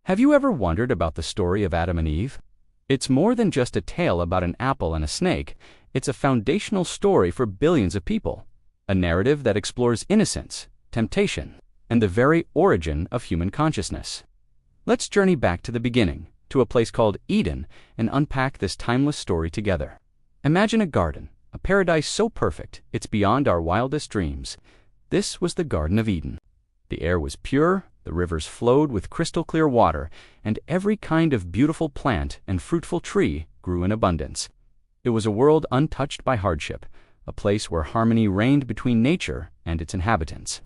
Have you ever wondered about the story of Adam and Eve? It's more than just a tale about an apple and a snake. It's a foundational story for billions of people. A narrative that explores innocence, temptation, and the very origin of human consciousness. Let's journey back to the beginning, to a place called Eden, and unpack this timeless story together. Imagine a garden, a paradise so perfect it's beyond our wildest dreams. This was the Garden of Eden. The air was pure, the rivers flowed with crystal clear water, and every kind of beautiful plant and fruitful tree grew in abundance. It was a world untouched by hardship, a place where harmony reigned between nature and its inhabitants.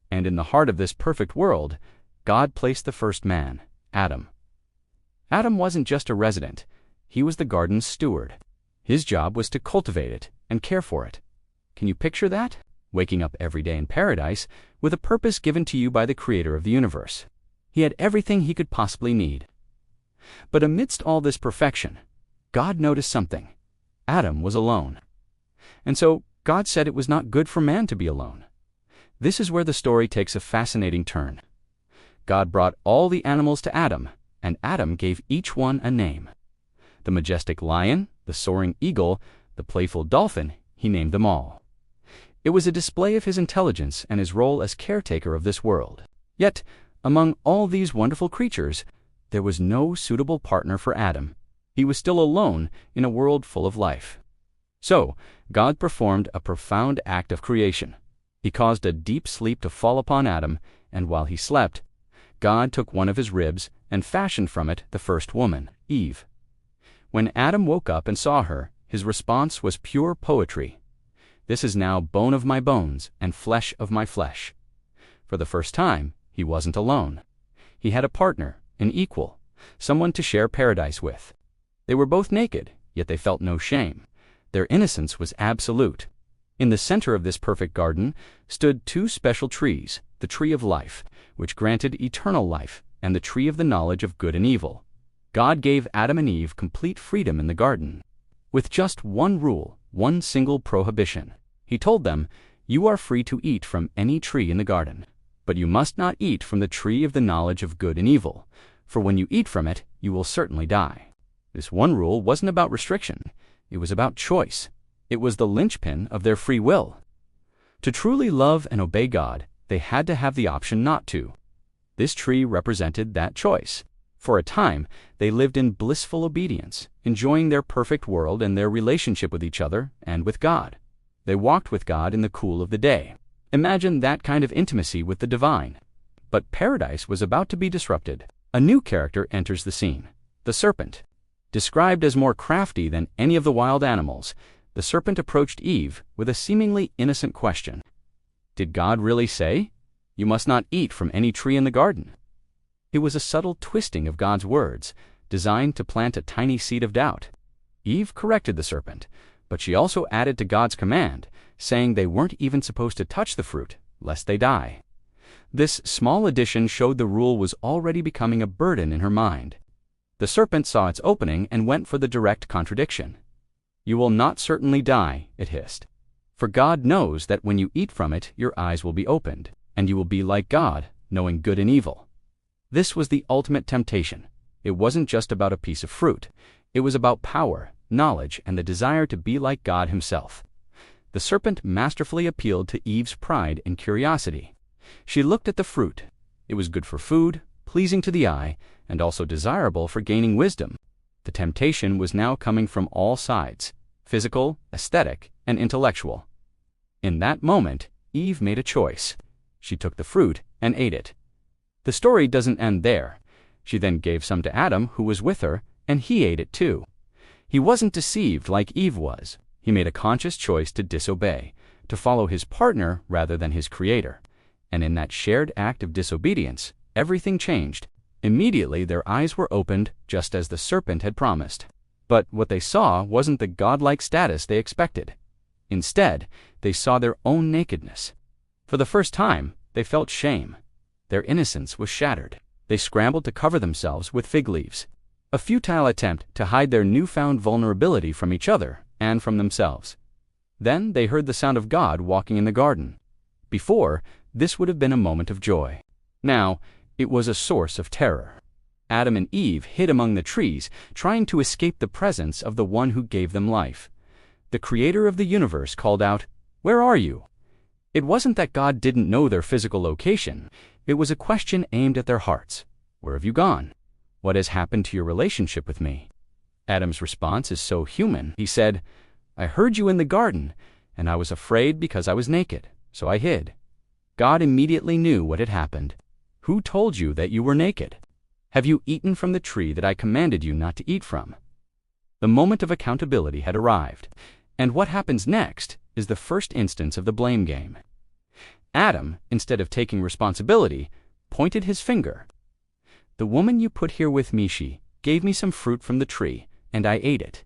And in the heart of this perfect world, God placed the first man, Adam. Adam wasn't just a resident, he was the garden's steward. His job was to cultivate it and care for it. Can you picture that? Waking up every day in paradise with a purpose given to you by the creator of the universe. He had everything he could possibly need. But amidst all this perfection, God noticed something. Adam was alone. And so God said it was not good for man to be alone. This is where the story takes a fascinating turn. God brought all the animals to Adam, and Adam gave each one a name. The majestic lion, the soaring eagle, the playful dolphin, he named them all. It was a display of his intelligence and his role as caretaker of this world. Yet, among all these wonderful creatures, there was no suitable partner for Adam. He was still alone in a world full of life. So, God performed a profound act of creation. He caused a deep sleep to fall upon Adam, and while he slept, God took one of his ribs and fashioned from it the first woman, Eve. When Adam woke up and saw her, his response was pure poetry. "This is now bone of my bones and flesh of my flesh." For the first time, he wasn't alone. He had a partner, an equal, someone to share paradise with. They were both naked, yet they felt no shame. Their innocence was absolute. In the center of this perfect garden stood two special trees, the tree of life, which granted eternal life, and the tree of the knowledge of good and evil. God gave Adam and Eve complete freedom in the garden, with just one rule, one single prohibition. He told them, "You are free to eat from any tree in the garden, but you must not eat from the tree of the knowledge of good and evil, for when you eat from it, you will certainly die." This one rule wasn't about restriction, it was about choice. It was the linchpin of their free will. To truly love and obey God, they had to have the option not to. This tree represented that choice. For a time, they lived in blissful obedience, enjoying their perfect world and their relationship with each other and with God. They walked with God in the cool of the day. Imagine that kind of intimacy with the divine. But paradise was about to be disrupted. A new character enters the scene, the serpent. Described as more crafty than any of the wild animals, the serpent approached Eve with a seemingly innocent question. Did God really say, "You must not eat from any tree in the garden"? It was a subtle twisting of God's words, designed to plant a tiny seed of doubt. Eve corrected the serpent, but she also added to God's command, saying they weren't even supposed to touch the fruit, lest they die. This small addition showed the rule was already becoming a burden in her mind. The serpent saw its opening and went for the direct contradiction. "You will not certainly die," it hissed. "For God knows that when you eat from it, your eyes will be opened, and you will be like God, knowing good and evil." This was the ultimate temptation. It wasn't just about a piece of fruit. It was about power, knowledge, and the desire to be like God himself. The serpent masterfully appealed to Eve's pride and curiosity. She looked at the fruit. It was good for food, pleasing to the eye, and also desirable for gaining wisdom. The temptation was now coming from all sides, physical, aesthetic, and intellectual. In that moment, Eve made a choice. She took the fruit and ate it. The story doesn't end there. She then gave some to Adam, who was with her, and he ate it too. He wasn't deceived like Eve was. He made a conscious choice to disobey, to follow his partner rather than his creator. And in that shared act of disobedience, everything changed. Immediately their eyes were opened, just as the serpent had promised. But what they saw wasn't the godlike status they expected. Instead, they saw their own nakedness. For the first time, they felt shame. Their innocence was shattered. They scrambled to cover themselves with fig leaves, a futile attempt to hide their newfound vulnerability from each other and from themselves. Then they heard the sound of God walking in the garden. Before, this would have been a moment of joy. Now, it was a source of terror. Adam and Eve hid among the trees, trying to escape the presence of the one who gave them life. The creator of the universe called out, "Where are you?" It wasn't that God didn't know their physical location. It was a question aimed at their hearts. "Where have you gone? What has happened to your relationship with me?" Adam's response is so human. He said, "I heard you in the garden, and I was afraid because I was naked, so I hid." God immediately knew what had happened. "Who told you that you were naked? Have you eaten from the tree that I commanded you not to eat from?" The moment of accountability had arrived, and what happens next is the first instance of the blame game. Adam, instead of taking responsibility, pointed his finger. "The woman you put here with me, she gave me some fruit from the tree, and I ate it."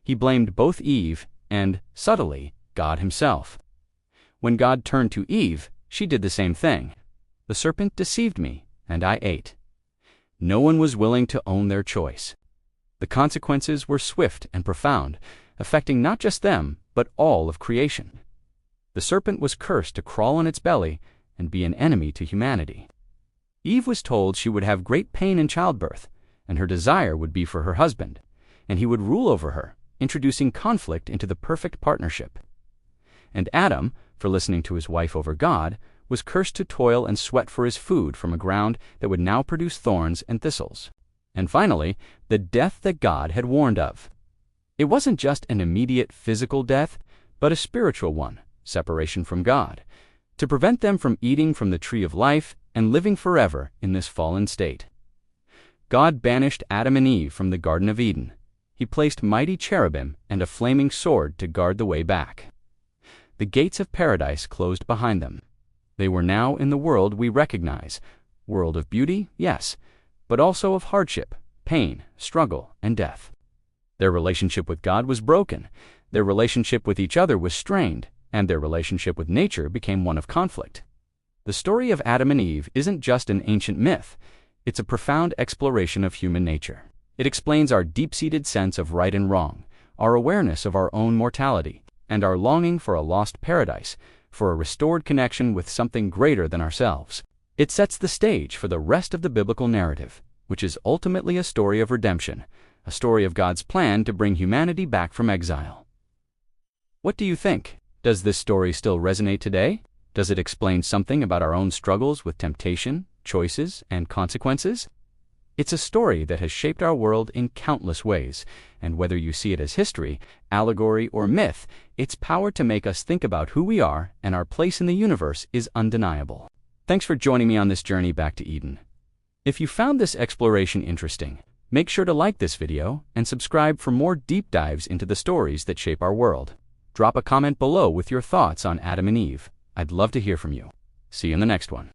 He blamed both Eve and, subtly, God himself. When God turned to Eve, she did the same thing. "The serpent deceived me, and I ate." No one was willing to own their choice. The consequences were swift and profound, affecting not just them, but all of creation. The serpent was cursed to crawl on its belly and be an enemy to humanity. Eve was told she would have great pain in childbirth, and her desire would be for her husband, and he would rule over her, introducing conflict into the perfect partnership. And Adam, for listening to his wife over God, was cursed to toil and sweat for his food from a ground that would now produce thorns and thistles. And finally, the death that God had warned of. It wasn't just an immediate physical death, but a spiritual one, separation from God, to prevent them from eating from the tree of life and living forever in this fallen state. God banished Adam and Eve from the Garden of Eden. He placed mighty cherubim and a flaming sword to guard the way back. The gates of paradise closed behind them. They were now in the world we recognize, world of beauty, yes, but also of hardship, pain, struggle, and death. Their relationship with God was broken, their relationship with each other was strained, and their relationship with nature became one of conflict. The story of Adam and Eve isn't just an ancient myth, it's a profound exploration of human nature. It explains our deep-seated sense of right and wrong, our awareness of our own mortality, and our longing for a lost paradise, for a restored connection with something greater than ourselves. It sets the stage for the rest of the biblical narrative, which is ultimately a story of redemption, a story of God's plan to bring humanity back from exile. What do you think? Does this story still resonate today? Does it explain something about our own struggles with temptation, choices, and consequences? It's a story that has shaped our world in countless ways, and whether you see it as history, allegory, or myth, its power to make us think about who we are and our place in the universe is undeniable. Thanks for joining me on this journey back to Eden. If you found this exploration interesting, make sure to like this video and subscribe for more deep dives into the stories that shape our world. Drop a comment below with your thoughts on Adam and Eve. I'd love to hear from you. See you in the next one.